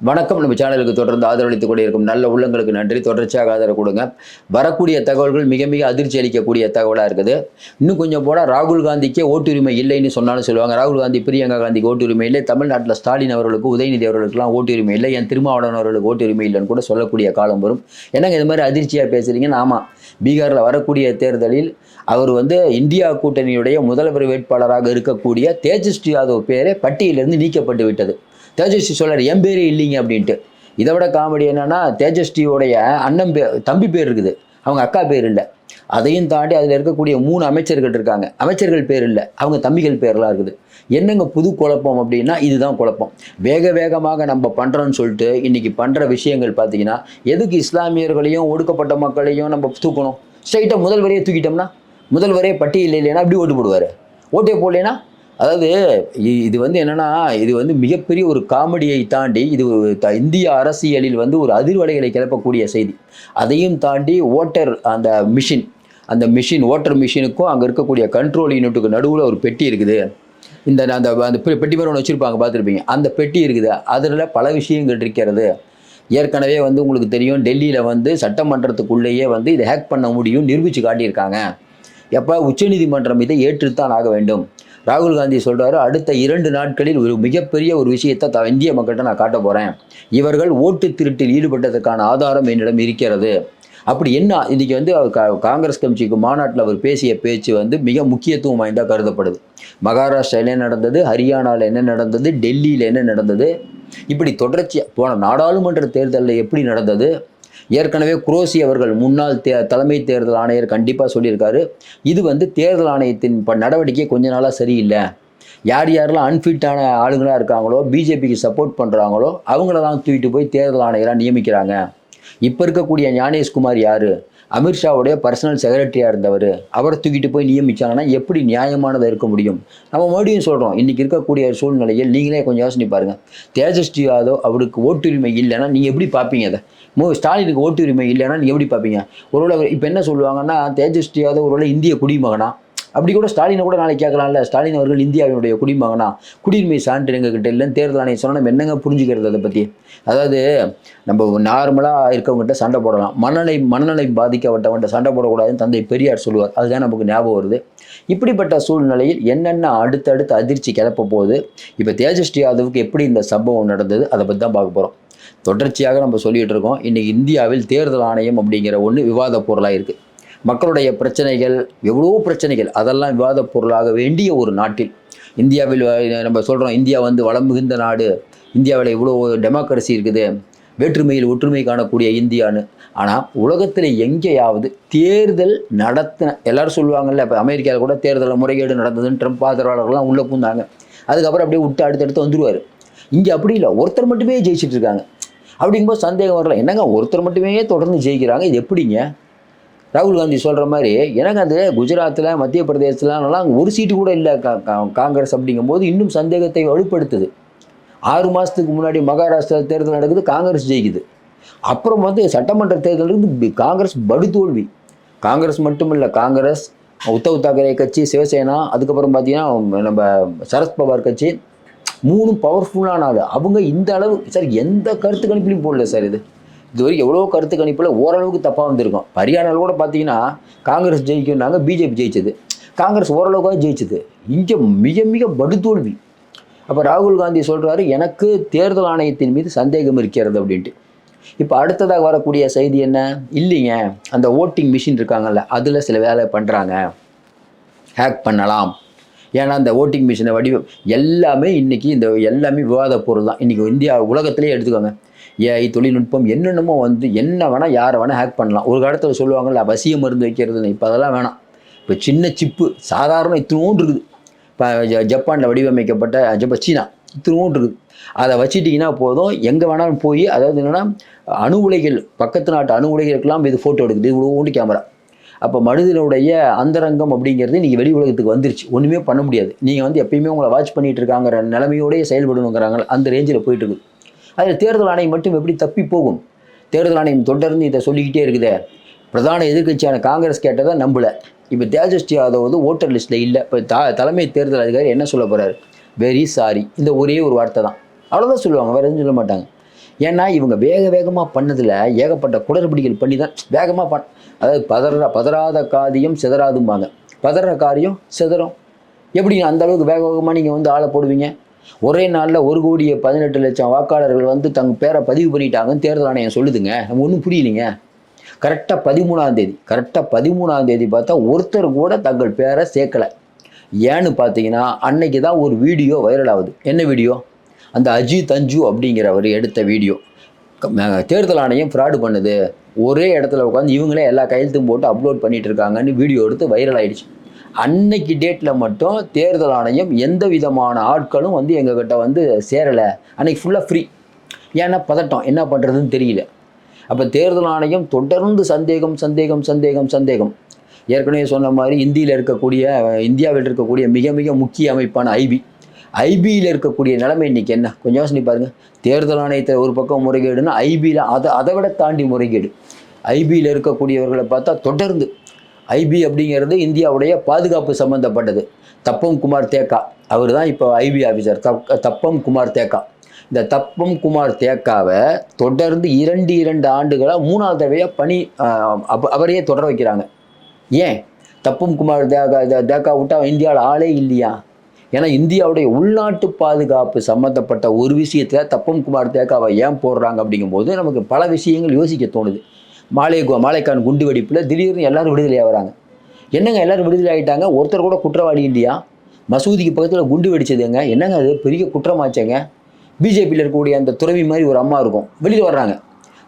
வணக்கம். நம்ம சேனலுக்கு தொடர்ந்து ஆதரவளித்துக் கொண்டே இருக்கும் நல்ல உள்ளங்களுக்கு நன்றி. தொடர்ச்சியாக ஆதரவு கொடுங்க. வரக்கூடிய தகவல்கள் மிக மிக அதிர்ச்சி அளிக்கக்கூடிய தகவலாக இருக்குது. இன்னும் கொஞ்சம் போனால் ராகுல் காந்திக்கே ஓட்டுரிமை இல்லைன்னு சொன்னாலும் சொல்லுவாங்க. ராகுல் காந்தி பிரியங்கா காந்திக்கு ஓட்டுரிமை இல்லை, தமிழ்நாட்டில் ஸ்டாலின் அவர்களுக்கு உதயநிதி அவர்களுக்குலாம் ஓட்டுரிமை இல்லை, என் திருமாவளவன் அவர்களுக்கு ஓட்டுரிமை இல்லைன்னு கூட சொல்லக்கூடிய காலம் வரும். என்னங்க இது மாதிரி அதிர்ச்சியாக பேசுகிறீங்கன்னு? ஆமாம், பீகாரில் வரக்கூடிய தேர்தலில் அவர் இந்தியா கூட்டணியுடைய முதல்வர் வேட்பாளராக இருக்கக்கூடிய தேஜஸ்வி யாதவ் பேரே பட்டியலிருந்து நீக்கப்பட்டு விட்டது. தேஜஸ்வி சொல்கிறார் என் பேரே இல்லைங்க அப்படின்ட்டு. இதை விட காமெடி என்னென்னா, தேஜஸ்வியோடைய தம்பி பேர் இருக்குது, அவங்க அக்கா பேர் இல்லை. அதையும் தாண்டி அதில் இருக்கக்கூடிய 3 அமைச்சர்கள் இருக்காங்க, அமைச்சர்கள் பேர் இல்லை, அவங்க தம்பிகள் பேர்லாம் இருக்குது. என்னங்க புது குழப்பம் அப்படின்னா, இதுதான் குழப்பம். வேகமாக நம்ம பண்ணுறோன்னு சொல்லிட்டு இன்றைக்கி பண்ணுற விஷயங்கள் பார்த்தீங்கன்னா, எதுக்கு இஸ்லாமியர்களையும் ஒடுக்கப்பட்ட மக்களையும் நம்ம தூக்கணும்? ஸ்ட்ரைட்டாக முதல்வரையே தூக்கிட்டோம்னா, முதல்வரே பட்டியல் இல்லைன்னா அப்படி ஓட்டு போடுவார். ஓட்டே போடலைன்னா, அதாவது இது என்னென்னா, இது மிகப்பெரிய ஒரு காமெடியை தாண்டி இது இந்திய அரசியலில் ஒரு அதிர்வலைகளை கிளப்பக்கூடிய செய்தி. அதையும் தாண்டி அந்த மிஷின் ஓட்டர் மிஷினுக்கும் அங்கே இருக்கக்கூடிய கண்ட்ரோல் யூனிட்டுக்கு நடுவில் ஒரு பெட்டி இருக்குது. அந்த பெட்டி மாதிரி ஒன்று வச்சுருப்பாங்க, பார்த்துருப்பீங்க. அந்த பெட்டி இருக்குது, அதில் பல விஷயங்கள் இருக்கிறது. ஏற்கனவே உங்களுக்கு தெரியும், டெல்லியில் சட்டமன்றத்துக்குள்ளேயே இதை ஹேக் பண்ண முடியும் நிரூபித்து காட்டியிருக்காங்க. எப்போ உச்சநீதிமன்றம் இதை ஏற்றுத்தான் ஆக வேண்டும். ராகுல் காந்தி சொல்கிறாரு, அடுத்த 2 நாட்களில் ஒரு மிகப்பெரிய ஒரு விஷயத்தை இந்திய மக்கள்கிட்ட நான் காட்ட போகிறேன். இவர்கள் ஓட்டு திருட்டில் ஈடுபட்டதற்கான ஆதாரம் என்னிடம் இருக்கிறது. அப்படி என்ன இன்றைக்கி காங்கிரஸ் கட்சிக்கு மாநாட்டில் அவர் பேசிய பேச்சு மிக முக்கியத்துவம் வாய்ந்ததாக கருதப்படுது. மகாராஷ்டிராவில் என்ன நடந்தது, ஹரியானாவில் என்ன நடந்தது, டெல்லியில் என்ன நடந்தது, இப்படி தொடர்ச்சியாக போன நாடாளுமன்ற தேர்தலில் எப்படி நடந்தது. ஏற்கனவே குரோசி அவர்கள் முன்னாள் தலைமை தேர்தல் ஆணையர் கண்டிப்பாக சொல்லியிருக்காரு, இது தேர்தல் ஆணையத்தின் நடவடிக்கை கொஞ்ச நாளாக சரியில்லை. யாரெல்லாம் அன்ஃபிட்டான ஆளுங்களாக இருக்காங்களோ, பிஜேபிக்கு சப்போர்ட் பண்ணுறாங்களோ, அவங்கள தான் தூக்கிட்டு போய் தேர்தல் ஆணையராக நியமிக்கிறாங்க. இப்போ இருக்கக்கூடிய ஞானேஷ்குமார் யார்? அமித்ஷாவுடைய பர்சனல் செக்ரட்டரியாக இருந்தவர். அவரை தூக்கிட்டு போய் நியமித்தாங்கன்னா எப்படி நியாயமானதாக இருக்க முடியும்? நம்ம மறுபடியும் சொல்கிறோம், இன்றைக்கி இருக்கக்கூடிய சூழ்நிலையில் நீங்களே கொஞ்சம் யோசனை பாருங்கள். தேஜஸ்வி யாதவ் அவருக்கு ஓட்டுரிமை இல்லைன்னா நீங்கள் எப்படி பார்ப்பீங்க? அதை ஸ்டாலினுக்கு ஓட்டுரிமை இல்லைன்னா நீங்கள் எப்படி பார்ப்பீங்க? ஒருவேளை இப்போ என்ன சொல்லுவாங்கன்னா, தேஜஸ்வி யாதவ் ஒருவேளை இந்திய குடிமகனா? அப்படி கூட ஸ்டாலினை கூட நாளைக்கு கேட்கலாம்ல. ஸ்டாலின் அவர்கள் இந்தியாவினுடைய குடிமகனா? குடியுரிமை சான்று எங்ககிட்ட இல்லைன்னு தேர்தல் ஆணையம் சொன்னால் நம்ம என்னங்க புரிஞ்சுக்கிறது அதை பற்றி? அதாவது நம்ம நார்மலாக இருக்கவங்ககிட்ட சண்டை போடலாம், மனநலை பாதிக்கப்பட்டவன்கிட்ட சண்டை போடக்கூடாதுன்னு தந்தை பெரியார் சொல்லுவார். அதுதான் நமக்கு ஞாபகம் வருது. இப்படிப்பட்ட சூழ்நிலையில் என்னென்ன அடுத்தடுத்து அதிர்ச்சி கிளப்ப போகுது, இப்போ தேஜஸ்வி யாதவுக்கு எப்படி இந்த சம்பவம் நடந்தது, அதை பற்றி தான் பார்க்க போகிறோம். தொடர்ச்சியாக நம்ம சொல்லிகிட்டு இருக்கோம், இன்றைக்கி இந்தியாவில் தேர்தல் ஆணையம் அப்படிங்கிற ஒன்று விவாத பொருளாக இருக்குது. மக்களுடைய பிரச்சனைகள், எவ்வளோ பிரச்சனைகள், அதெல்லாம் விவாத பொருளாக வேண்டிய ஒரு நாட்டில் இந்தியாவில் நம்ம சொல்கிறோம், இந்தியா வளம் மிகுந்த நாடு, இந்தியாவில் இவ்வளோ டெமோக்ரஸி இருக்குது, வேற்றுமையில் ஒற்றுமை காணக்கூடிய இந்தியான்னு. ஆனால் உலகத்தில் எங்கேயாவது தேர்தல் நடத்தின எல்லோரும் சொல்லுவாங்கல்ல, இப்போ அமெரிக்காவில் கூட தேர்தலில் முறைகேடு நடந்ததுன்னு ட்ரம்ப் ஆதரவாளர்கள்லாம் உள்ளே பூந்தாங்க. அதுக்கப்புறம் அப்படியே விட்டு அடுத்தடுத்து வந்துடுவார். இங்கே அப்படி இல்லை, ஒருத்தர் மட்டுமே ஜெயிச்சிட்டு இருக்காங்க. அப்படிங்கும்போது சந்தேகம் வரல, என்னங்க ஒருத்தர் மட்டுமே தொடர்ந்து ஜெயிக்கிறாங்க, இது எப்படிங்க? ராகுல் காந்தி சொல்கிற மாதிரி எனக்கு அது குஜராத்தில், மத்திய பிரதேசத்துலலாம் ஒரு சீட்டு கூட இல்லை காங்கிரஸ். அப்படிங்கும்போது இன்னும் சந்தேகத்தை வலுப்படுத்துது. 6 மாதத்துக்கு முன்னாடி மகாராஷ்டிரா தேர்தல் நடக்குது, காங்கிரஸ் ஜெயிக்குது. அப்புறம் சட்டமன்ற தேர்தலுக்கு காங்கிரஸ் படுதோல்வி. காங்கிரஸ் மட்டும் இல்லை, காங்கிரஸ், உத்தவ் தாக்கரே கட்சி, சிவசேனா, அதுக்கப்புறம் பார்த்தீங்கன்னா நம்ம சரத்பவார் கட்சி, 3 பவர்ஃபுல்லான ஆள். அவங்க இந்த அளவு சார் எந்த கருத்து கணிப்பிலையும் போடல சார். இதுவரைக்கும் எவ்வளோ கருத்து கணிப்பில் ஓரளவுக்கு தப்பாக வந்திருக்கும். ஹரியானாவில் கூட பார்த்தீங்கன்னா காங்கிரஸ் ஜெயிக்கும்னாங்க, பிஜேபி ஜெயிச்சது. காங்கிரஸ் ஓரளவுக்காக ஜெயிச்சது. இங்கே மிக மிக படுதோல்வி. அப்போ ராகுல் காந்தி சொல்கிறாரு, எனக்கு தேர்தல் ஆணையத்தின் மீது சந்தேகம் இருக்கிறது அப்படின்ட்டு. இப்போ அடுத்ததாக வரக்கூடிய செய்தி என்ன? இல்லைங்க, அந்த ஓட்டிங் மிஷின் இருக்காங்கல்ல, அதில் சில வேலை பண்ணுறாங்க, ஹேக் பண்ணலாம். ஏன்னா அந்த ஓட்டிங் மிஷினை எல்லாமே இன்றைக்கி எல்லாமே விவாத பொருள் தான். இன்றைக்கி இந்தியா உலகத்திலே எடுத்துக்கோங்க, ஏஐ தொழில்நுட்பம் என்னென்னமோ என்ன வேணால் யாரை வேணால் ஹேக் பண்ணலாம். ஒரு காலத்தில் சொல்லுவாங்கள்ல, வசிய மருந்து வைக்கிறதுன்னு. இப்போ அதெல்லாம் வேணாம். இப்போ சின்ன சிப்பு சாதாரண இத்தினோண்டு இருக்குது. இப்போ ஜப்பானில் வடிவமைக்கப்பட்ட சீனா இத்தினோண்டு இருக்குது. அதை வச்சுட்டிங்கன்னா போதும், எங்கே வேணாலும் போய், அதாவது என்னென்னா அணு உலைகள், பக்கத்து நாட்டு அணு உலைகளுக்கெல்லாம் இது ஃபோட்டோ எடுக்குது, இவ்வளோண்டு கேமரா. அப்போ மனிதனுடைய அந்தரங்கம் அப்படிங்கிறது நீங்கள் வெளி உலகத்துக்கு வந்துருச்சு, ஒன்றுமே பண்ண முடியாது. நீங்கள் எப்பயுமே உங்களை வாட்ச் பண்ணிகிட்டு இருக்காங்கிற நிலைமையோடய செயல்படணுங்கிறாங்க. அந்த ரேஞ்சில் போயிட்டுருக்குது. அதில் தேர்தல் ஆணையம் மட்டும் எப்படி தப்பி போகும்? தேர்தல் ஆணையம் தொடர்ந்து இதை சொல்லிக்கிட்டே இருக்குதே. பிரதான எதிர்க்கட்சியான காங்கிரஸ் கேட்டதை நம்பலை. இப்போ தேஜஸ்வி யாதவ் ஓட்டர் லிஸ்ட்டில் இல்லை. இப்போ தலைமை தேர்தல் அதிகாரி என்ன சொல்ல போகிறார்? வெரி சாரி, இந்த ஒரே ஒரு வார்த்தை தான், அவ்வளோதான் சொல்லுவாங்க, வேறு எதுவும் சொல்ல மாட்டாங்க. ஏன்னா இவங்க வேக வேகமாக பண்ணதில் ஏகப்பட்ட குளறுபடிகள் பண்ணி தான் வேகமாக அதாவது பதறாத காரியம் சிதறாதும்பாங்க. பதற காரியம் சிதறும். எப்படி அந்த அளவுக்கு வேக வேகமாக நீங்கள் வந்து ஆளை போடுவீங்க? ஒரே நாளில் 1,18,00,000 வாக்காளர்கள் வந்து தங்க பேரை பதிவு பண்ணிட்டாங்கன்னு தேர்தல் ஆணையம் சொல்லுதுங்க. நம்ம ஒன்றும் புரியலைங்க. கரெக்டாக 13ஆம் தேதி பார்த்தா ஒருத்தர் கூட தங்கள் பேரை சேர்க்கலை. ஏன்னு பார்த்தீங்கன்னா அன்னைக்கு தான் ஒரு வீடியோ வைரல் ஆகுது. என்ன வீடியோ? அந்த அஜித் அஞ்சு அப்படிங்கிறவர் எடுத்த வீடியோ. தேர்தல் ஆணையம் ஃப்ராடு பண்ணுது, ஒரே இடத்துல உட்காந்து இவங்களே எல்லா கையெழுத்தும் போட்டு அப்லோட் பண்ணிட்டு இருக்காங்கன்னு வீடியோ எடுத்து வைரல் ஆயிடுச்சு. அன்னைக்கு டேட்டில் மட்டும் தேர்தல் ஆணையம் எந்த விதமான ஆட்களும் வந்து எங்ககிட்ட வந்து சேரலை. அன்னைக்கு ஃபுல்லாக ஃப்ரீ. ஏன்னா பதட்டம், என்ன பண்ணுறதுன்னு தெரியல. அப்போ தேர்தல் ஆணையம் தொடர்ந்து சந்தேகம். ஏற்கனவே சொன்ன மாதிரி இந்தியாவில் இருக்கக்கூடிய மிக மிக முக்கிய அமைப்பான ஐபியில் இருக்கக்கூடிய நிலைமை இன்னைக்கு என்ன? கொஞ்சம் யோசனை பாருங்க. தேர்தல் ஆணையத்தை ஒரு பக்கம் முறைகேடுன்னா ஐபியில் அதை விட தாண்டி முறைகேடு. ஐபியில் இருக்கக்கூடியவர்களை பார்த்தா தொடர்ந்து ஐபி அப்படிங்கிறது இந்தியாவுடைய பாதுகாப்பு சம்மந்தப்பட்டது. தப்பம் குமார் தேக்கா அவர் தான் இப்போ ஐபி ஆஃபீஸர். தப்பம் குமார் தேக்கா. இந்த தப்பம் குமார் தேக்காவை தொடர்ந்து 2 ஆண்டுகளாக 3ஆவது தடவையாக பணி அவரையே தொடர வைக்கிறாங்க. ஏன்? தப்பம் குமார் தேக்கா விட்டா இந்தியாவில் ஆளே இல்லையா? ஏன்னா இந்தியாவுடைய உள்நாட்டு பாதுகாப்பு சம்மந்தப்பட்ட ஒரு விஷயத்தில் தப்பம் குமார் தேக்காவை ஏன் போடுறாங்க அப்படிங்கும்போது நமக்கு பல விஷயங்கள் யோசிக்க தோணுது. மாலைக்கான் குண்டு வெடிப்பில் திடீர்னு எல்லாரும் விடுதலை ஆகிறாங்க. என்னங்க எல்லாரும் விடுதலை ஆகிட்டாங்க, ஒருத்தர் கூட குற்றவாளி இல்லையா? மசூதிக்கு பக்கத்தில் குண்டு வெடிச்சதுங்க, என்னங்க அது பெரிய குற்றமாச்சேங்க. பிஜேபியில் இருக்கக்கூடிய அந்த துறவி மாதிரி ஒரு அம்மா இருக்கும், வெளியில் வர்றாங்க.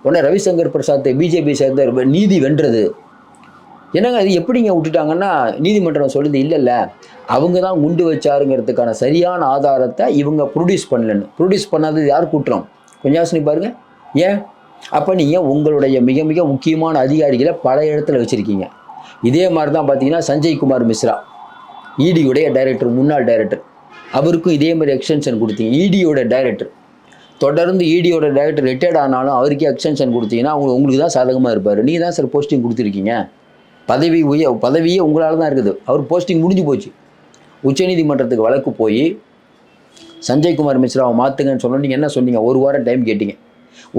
உடனே ரவிசங்கர் பிரசாத் பிஜேபி சேர்ந்த நீதி வென்றது. என்னங்க அது எப்படிங்க விட்டுட்டாங்கன்னா நீதிமன்றம் சொல்லுது இல்லை அவங்க தான் குண்டு வச்சாருங்கிறதுக்கான சரியான ஆதாரத்தை இவங்க ப்ரொடியூஸ் பண்ணாதது யார் குற்றம்? கொஞ்சம் யோசனை பாருங்க. ஏன்? அப்போ நீங்கள் உங்களுடைய மிக மிக முக்கியமான அதிகாரிகளை பல இடத்துல வச்சுருக்கீங்க. இதே மாதிரி தான் பார்த்தீங்கன்னா சஞ்சய் குமார் மிஸ்ரா, இடியுடைய டைரக்டர், முன்னாள் டைரக்டர், அவருக்கும் இதே மாதிரி எக்ஸ்டென்ஷன் கொடுத்தீங்க. இடியோட டைரக்டர் தொடர்ந்து இடியோட டைரக்டர் ரிட்டையர்ட் ஆனாலும் அவருக்கே எக்ஸ்டென்ஷன் கொடுத்தீங்கன்னா உங்களுக்கு தான் சாதகமாக இருப்பார். நீங்கள் தான் சார் போஸ்டிங் கொடுத்துருக்கீங்க. பதவியே உங்களால் தான் இருக்குது. அவர் போஸ்டிங் முடிஞ்சு போச்சு. உச்சநீதிமன்றத்துக்கு வழக்கு போய் சஞ்சய் குமார் மிஸ்ராவை மாற்றுங்கன்னு சொன்னோம். நீங்கள் என்ன சொன்னீங்க? 1 வாரம் டைம் கேட்டீங்க.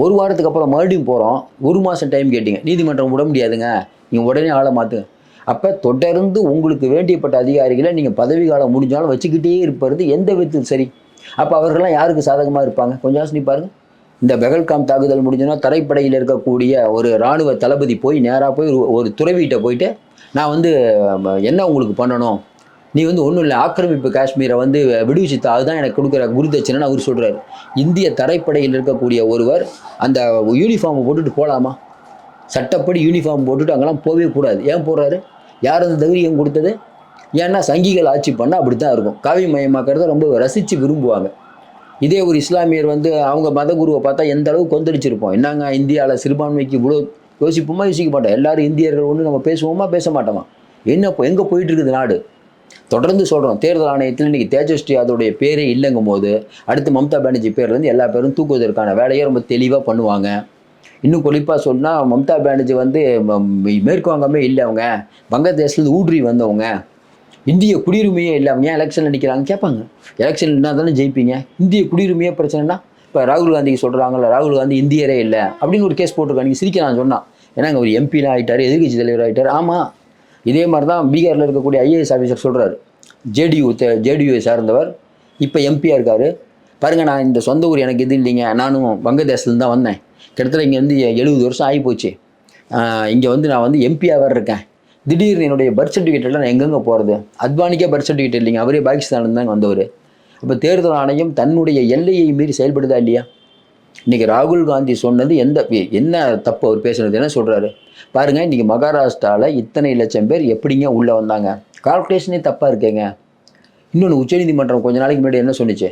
1 வாரத்துக்கு அப்புறம் மறுபடியும் போகிறோம், 1 மாதம் டைம் கேட்டீங்க. நீதிமன்றம் விட முடியாதுங்க, நீங்கள் உடனே ஆளை மாற்றுங்க. அப்போ தொடர்ந்து உங்களுக்கு வேண்டியப்பட்ட அதிகாரிகளை நீங்கள் பதவி காலம் முடிஞ்சாலும் வச்சுக்கிட்டே இருப்பது எந்த விதத்தில் சரி? அப்போ அவர்கள்லாம் யாருக்கு சாதகமாக இருப்பாங்க? கொஞ்சம் யோசனை பாருங்கள். இந்த பெகல்காம் தாக்குதல் முடிஞ்சோன்னா தரைப்படையில் இருக்கக்கூடிய ஒரு இராணுவ தளபதி போய் நேராக போய் ஒரு துறவிகிட்ட போயிட்டு, நான் வந்து என்ன உங்களுக்கு பண்ணணும், நீ வந்து ஒன்றும் இல்லை, ஆக்கிரமிப்பு காஷ்மீரை வந்து விடுவிச்சுத்தா, அதுதான் எனக்கு கொடுக்குற குருதட்சணைன்னு அவர் சொல்கிறார். இந்திய தரைப்படையில் இருக்கக்கூடிய ஒருவர் அந்த யூனிஃபார்மை போட்டுட்டு போகலாமா? சட்டப்படி யூனிஃபார்ம் போட்டுட்டு அங்கெல்லாம் போகவே கூடாது. ஏன் போடுறாரு? யார் அந்த தைரியம் கொடுத்தது? ஏன்னா சங்கிகள் ஆட்சி பண்ணால் அப்படி தான் இருக்கும். காவி மயமாக்கிறத ரொம்ப ரசித்து விரும்புவாங்க. இதே ஒரு இஸ்லாமியர் வந்து அவங்க மத குருவை பார்த்தா எந்த அளவுக்கு கொந்தளிச்சிருப்போம். என்னங்க இந்தியாவில் சிறுபான்மைக்கு இவ்வளோ யோசிக்க மாட்டோம். எல்லாரும் இந்தியர்கள் ஒன்று நம்ம பேசுவோமா பேச மாட்டோமா? எங்கே போயிட்டு இருக்குது நாடு? தொடர்ந்து சொல்கிறோம். தேர்தல் ஆணையத்தில் இன்றைக்கி தேஜஸ்வி யாதவுடைய பேரே இல்லைங்கும் போது அடுத்து மம்தா பானர்ஜி பேர்லேருந்து எல்லா பேரும் தூக்குவதற்கான வேலையை ரொம்ப தெளிவாக பண்ணுவாங்க. இன்னும் குறிப்பாக சொன்னால் மம்தா பானர்ஜி வந்து மேற்கு வங்கமே இல்லை, அவங்க வங்கதேசத்துலேருந்து ஊடுருவி வந்தவங்க, இந்திய குடியுரிமையே இல்லை, அவங்க ஏன் எலெக்ஷனில் நிற்கிறாங்க கேட்பாங்க. எலெக்ஷன் இருந்தால் தானே ஜெயிப்பீங்க. இந்திய குடியுரிமையே பிரச்சனைனா இப்போ ராகுல் காந்திக்கு சொல்கிறாங்கல்ல, ராகுல் காந்தி இந்தியரே இல்லை அப்படின்னு ஒரு கேஸ் போட்டிருக்காங்க. நீங்கள் சிரிக்க நான் சொன்னான், ஏன்னா அங்கே ஒரு எம்பிலாம் ஆகிட்டார், எதிர்கட்சி தலைவர் ஆகிட்டார். ஆமாம், இதே மாதிரி தான் பீகாரில் இருக்கக்கூடிய ஐஏஎஸ் ஆஃபீஸர் சொல்கிறார். ஜேடியூவை சார்ந்தவர் இப்போ எம்பியாக இருக்கார். பாருங்கள், நான் இந்த சொந்த ஊர் எனக்கு இது இல்லைங்க, நானும் வங்கதேசத்துலேருந்து தான் வந்தேன். கிட்டத்தட்ட இங்கே வந்து 70 வருஷம் ஆகி போச்சு. இங்கே வந்து நான் வந்து எம்பியாக வேறு இருக்கேன். திடீர்னு என்னுடைய பர்த் சர்டிஃபிகேட்டில் நான் எங்கெங்கே போகிறது? அத்வானிக்கே பர்த் சர்டிஃபிகேட் இல்லைங்க, அவரே பாகிஸ்தானில் தான் வந்தவர். அப்போ தேர்தல் ஆணையம் தன்னுடைய எல்லையை மீறி செயல்படுதா இல்லையா? இன்றைக்கி ராகுல் காந்தி சொன்னது என்ன தப்பு? அவர் பேசுனது என்ன சொல்கிறாரு பாருங்கள். இன்றைக்கி மகாராஷ்டிராவில் இத்தனை லட்சம் பேர் எப்படிங்க உள்ளே வந்தாங்க? கால்குலேஷனே தப்பாக இருக்கேங்க. இன்னொன்று, உச்சநீதிமன்றம் கொஞ்ச நாளைக்கு முன்னாடி என்ன சொன்னிச்சு?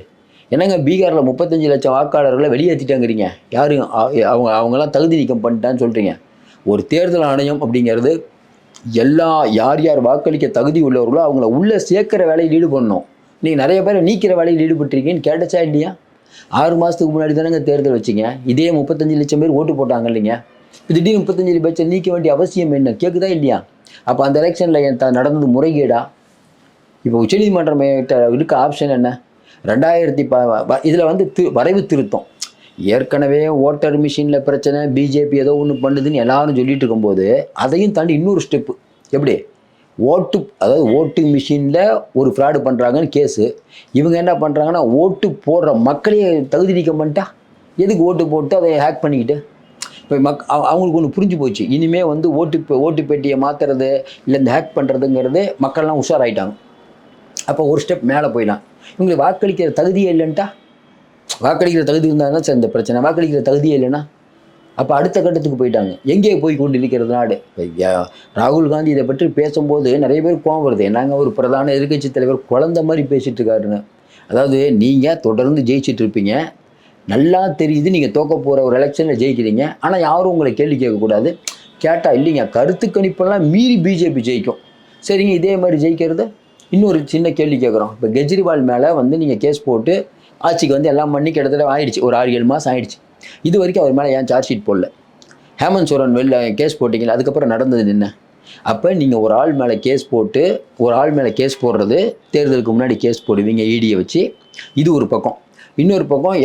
என்னங்க பீகாரில் 35 லட்சம் வாக்காளர்களை வெளியேற்றிட்டாங்கிறீங்க, யாரும் அவங்களாம் தகுதி நீக்கம் பண்ணிட்டான்னு சொல்கிறீங்க. ஒரு தேர்தல் ஆணையம் அப்படிங்கிறது யார் வாக்களிக்க தகுதி உள்ளவர்களோ அவங்கள உள்ளே சேர்க்கிற வேலையில் ஈடுபடணும். நீங்கள் நிறைய பேரை நீக்கிற வேலையில் ஈடுபட்டிருக்கீங்கன்னு கேட்டச்சா இல்லையா? 6 மாதத்துக்கு முன்னாடி தானேங்க தேர்தல் வச்சிங்க, இதே 35 லட்சம் பேர் ஓட்டு போட்டாங்க இல்லைங்க. திடீர்னு 35 லட்சம் நீக்க வேண்டிய அவசியம் என்ன? கேட்குதா இல்லையா? அப்போ அந்த எலெக்ஷனில் நடந்தது முறைகேடா? இப்போ உச்சநீதிமன்றம் இருக்க ஆப்ஷன் என்ன? 2010 இதில் வந்து வரைவு திருத்தம். ஏற்கனவே ஓட்டர் மிஷினில் பிரச்சனை, பிஜேபி ஏதோ ஒன்று பண்ணுதுன்னு எல்லாரும் சொல்லிட்டு இருக்கும்போது அதையும் தாண்டி இன்னொரு ஸ்டெப்பு. எப்படி அதாவது ஓட்டு மிஷினில் ஒரு ஃப்ராடு பண்ணுறாங்கன்னு கேஸு. இவங்க என்ன பண்ணுறாங்கன்னா ஓட்டு போடுற மக்களையே தகுதி நீக்கம் பண்ணிட்டா எதுக்கு ஓட்டு போட்டு அதை ஹேக் பண்ணிக்கிட்டு. இப்போ அவங்களுக்கு ஒன்று புரிஞ்சு போச்சு, இனிமேல் வந்து ஓட்டு பெட்டியை மாற்றுறது இல்லை இந்த ஹேக் பண்ணுறதுங்கிறது மக்கள்லாம் உஷாராயிட்டாங்க. அப்போ ஒரு ஸ்டெப் மேலே போயிடலாம். இவங்களுக்கு வாக்களிக்கிற தகுதியே இல்லைன்ட்டா, வாக்களிக்கிற தகுதி இருந்தால் தான் சார் இந்த பிரச்சனை. வாக்களிக்கிற தகுதியே இல்லைன்னா அப்போ அடுத்த கட்டத்துக்கு போயிட்டாங்க. எங்கே போய் கொண்டு இருக்கிறது நாடு? ராகுல் காந்தி இதை பற்றி பேசும்போது நிறைய பேர் கோவம் வருது. என்னங்க ஒரு பிரதான எதிர்க்கட்சி தலைவர் குழந்தை மாதிரி பேசிகிட்டு இருக்காருன்னு. அதாவது நீங்கள் தொடர்ந்து ஜெயிச்சுட்டு இருப்பீங்க, நல்லா தெரியுது நீங்கள் தோக்க போகிற ஒரு எலெக்ஷனில் ஜெயிக்கிறீங்க, ஆனால் யாரும் உங்களை கேள்வி கேட்கக்கூடாது. கேட்டால் இல்லைங்க கருத்து கணிப்பெல்லாம் மீறி பிஜேபி ஜெயிக்கும். சரிங்க, இதே மாதிரி ஜெயிக்கிறது. இன்னொரு சின்ன கேள்வி கேட்குறோம். இப்போ கெஜ்ரிவால் மேலே வந்து நீங்கள் கேஸ் போட்டு ஆட்சிக்கு வந்து எல்லாம் பண்ணி கிட்டத்தட்ட ஆயிடுச்சு, ஒரு 6-7 மாதம் ஆயிடுச்சு. இது வரைக்கும் அவர் மேலே ஏன் சார்ஜ் ஷீட் போடல? ஹேமந்த் சோரன் வெளில கேஸ் போட்டிங்களா, அதுக்கப்புறம் நடந்தது என்ன? அப்போ நீங்கள் ஒரு ஆள் மேலே கேஸ் போட்டு ஒரு ஆள் மேலே கேஸ் போடுறது, தேர்தலுக்கு முன்னாடி கேஸ் போடுவீங்க ஈடியை வச்சு, இது ஒரு பக்கம். இன்னொரு பக்கம்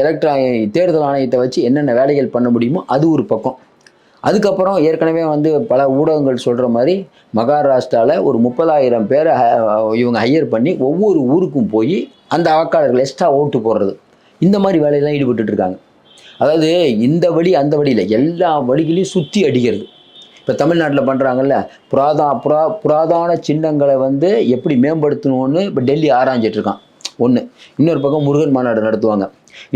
தேர்தல் ஆணையத்தை வச்சு என்னென்ன வேலைகள் பண்ண முடியுமோ அது ஒரு பக்கம். அதுக்கப்புறம் ஏற்கனவே வந்து பல ஊடகங்கள் சொல்கிற மாதிரி மகாராஷ்டிராவில் ஒரு 30,000 பேரை இவங்க ஹையர் பண்ணி ஒவ்வொரு ஊருக்கும் போய் அந்த வாக்காளர்கள் எக்ஸ்ட்ரா ஓட்டு போடுறது, இந்த மாதிரி வேலையெல்லாம் ஈடுபட்டு இருக்காங்க. அதாவது இந்த வழி அந்த வழியில் எல்லா வழிகளையும் சுற்றி அடிக்கிறது. இப்போ தமிழ்நாட்டில் பண்ணுறாங்கல்ல, புராதான சின்னங்களை வந்து எப்படி மேம்படுத்தணும்னு இப்போ டெல்லி ஆராய்ஞ்சிட்ருக்கான் ஒன்று. இன்னொரு பக்கம் முருகன் மாநாடு நடத்துவாங்க,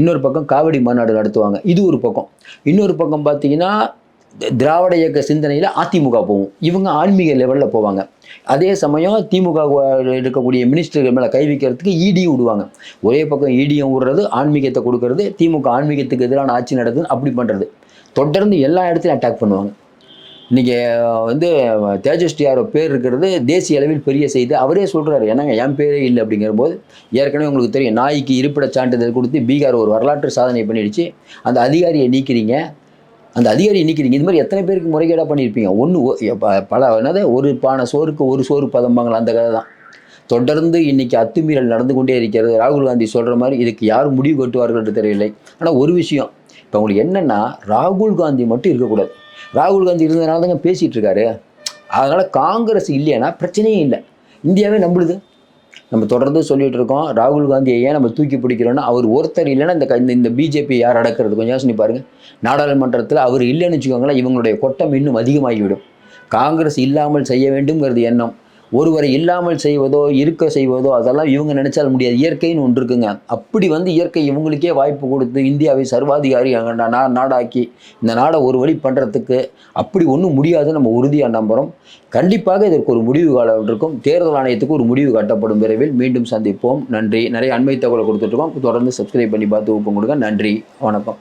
இன்னொரு பக்கம் காவடி மாநாடு நடத்துவாங்க, இது ஒரு பக்கம். இன்னொரு பக்கம் பார்த்தீங்கன்னா திராவிட இயக்க சிந்தனையில் அதிமுக போகும், இவங்க ஆன்மீக லெவலில் போவாங்க. அதே சமயம் திமுக இருக்கக்கூடிய மினிஸ்டர்கள் மேலே கை வைக்கிறதுக்கு ஈடியும் விடுவாங்க. ஒரே பக்கம் ஈடியும் விடுறது, ஆன்மீகத்தை கொடுக்கறது, திமுக ஆன்மீகத்துக்கு எதிரான ஆட்சி நடக்குதுன்னு அப்படி பண்ணுறது. தொடர்ந்து எல்லா இடத்துலையும் அட்டாக் பண்ணுவாங்க. இன்றைக்கி வந்து தேஜஸ்வி யாரோ பேர் இருக்கிறது தேசிய அளவில் பெரிய செய்தி. அவரே சொல்கிறாரு, என்னங்க என் பேரே இல்லை அப்படிங்கிற போது, ஏற்கனவே உங்களுக்கு தெரியும் நாய்க்கு இருப்பிட சான்றிதழ் கொடுத்து பீகார் ஒரு வரலாற்று சாதனை பண்ணிடுச்சு. அந்த அதிகாரியை நீக்கிறீங்க, இது மாதிரி எத்தனை பேருக்கு முறைகேடாக பண்ணியிருப்பீங்க? ஒரு பானை சோறுக்கு ஒரு சோறு பதம்பாங்களா, அந்த கதை தான். தொடர்ந்து இன்றைக்கி அத்துமீறல் நடந்து கொண்டே இருக்கிறது. ராகுல் காந்தி சொல்கிற மாதிரி இதுக்கு யாரும் முடிவு கட்டுவார்கள் என்று தெரியவில்லை. ஆனால் ஒரு விஷயம் இப்போ உங்களுக்கு என்னென்னா, ராகுல் காந்தி மட்டும் இருக்கக்கூடாது. ராகுல் காந்தி இருந்ததுனால தாங்க பேசிகிட்டு இருக்காரு. அதனால் காங்கிரஸ் இல்லைன்னா பிரச்சனையே இல்லை, இந்தியாவே நம்புடுது. நம்ம தொடர்ந்து சொல்லிகிட்டு இருக்கோம், ராகுல் காந்தியை ஏன் நம்ம தூக்கி பிடிக்கிறோன்னா அவர் ஒருத்தர் இல்லைன்னா இந்த பிஜேபி யார் அடக்கிறது? கொஞ்சம் யோசனை பாருங்கள். நாடாளுமன்றத்தில் அவர் இல்லைன்னு வச்சுக்கோங்களேன், இவங்களுடைய கொட்டம் இன்னும் அதிகமாகிவிடும். காங்கிரஸ் இல்லாமல் செய்ய வேண்டும்ங்கிறது எண்ணம். ஒருவரை இல்லாமல் செய்வதோ இருக்க செய்வதோ அதெல்லாம் இவங்க நினைச்சால் முடியாது. இயற்கைன்னு ஒன்று இருக்குங்க. அப்படி வந்து இயற்கை இவங்களுக்கே வாய்ப்பு கொடுத்து இந்தியாவை சர்வாதிகாரி நாடாக்கி இந்த நாடை ஒரு வழி பண்ணுறதுக்கு அப்படி ஒன்றும் முடியாது. நம்ம உறுதியாக நம்புகிறோம். கண்டிப்பாக இதற்கு ஒரு முடிவு காலம் இருக்கும். தேர்தல் ஆணையத்துக்கு ஒரு முடிவு கட்டப்படும். விரைவில் மீண்டும் சந்திப்போம். நன்றி. நிறைய அண்மை தகவலை கொடுத்துட்ருக்கோம். தொடர்ந்து சப்ஸ்கிரைப் பண்ணி பார்த்து ஊக்கம் கொடுங்க. நன்றி, வணக்கம்.